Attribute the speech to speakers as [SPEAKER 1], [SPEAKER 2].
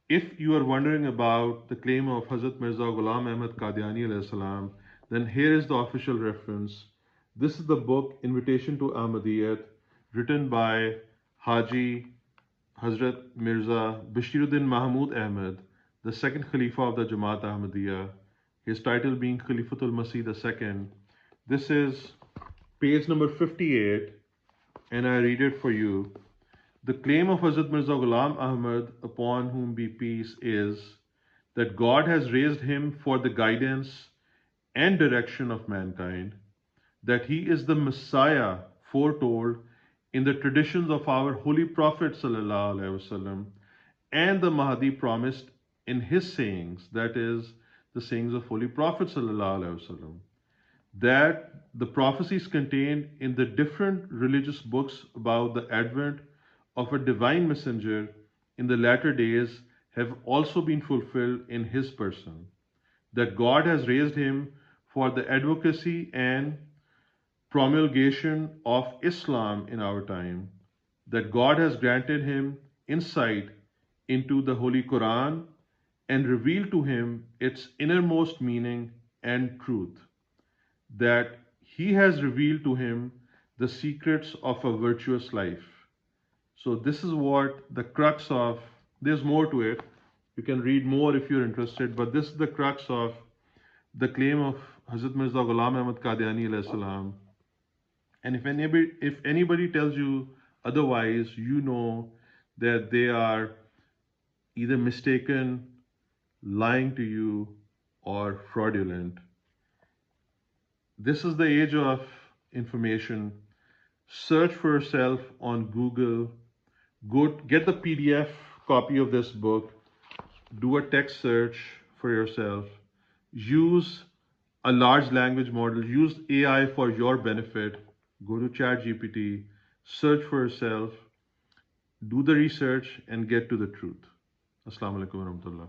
[SPEAKER 1] If you are wondering about the claim of Hazrat Mirza Ghulam Ahmad Qadiani alayhi salam, then here is the official reference. This is the book Invitation to Ahmadiyyat, written by Haji Hazrat Mirza Bashiruddin Mahmud Ahmad, the second Khalifa of the Jamaat Ahmadiyya, his title being Khalifatul Masih II. This is page number 58, and I read it for you. The claim of Hazrat Mirza Ghulam Ahmad, upon whom be peace, is that God has raised him for the guidance and direction of mankind, that he is the Messiah foretold in the traditions of our Holy Prophet ﷺ, and the Mahdi promised in his sayings, that is, the sayings of Holy Prophet ﷺ, that the prophecies contained in the different religious books about the advent of a divine messenger in the latter days have also been fulfilled in his person, that God has raised him for the advocacy and promulgation of Islam in our time, that God has granted him insight into the Holy Quran and revealed to him its innermost meaning and truth, that he has revealed to him the secrets of a virtuous life. So this is what the crux of, there's more to it. You can read more if you're interested, but this is the crux of the claim of Hazrat Mirza Ghulam Ahmad Qadiani alayhi salam. And if anybody tells you otherwise, you know that they are either mistaken, lying to you, or fraudulent. This is the age of information. Search for yourself on Google. Go get the PDF copy of this book. Do a text search for yourself. Use a large language model. Use AI for your benefit. Go to ChatGPT. Search for yourself. Do the research and get to the truth. Assalamu alaikum warahmatullah.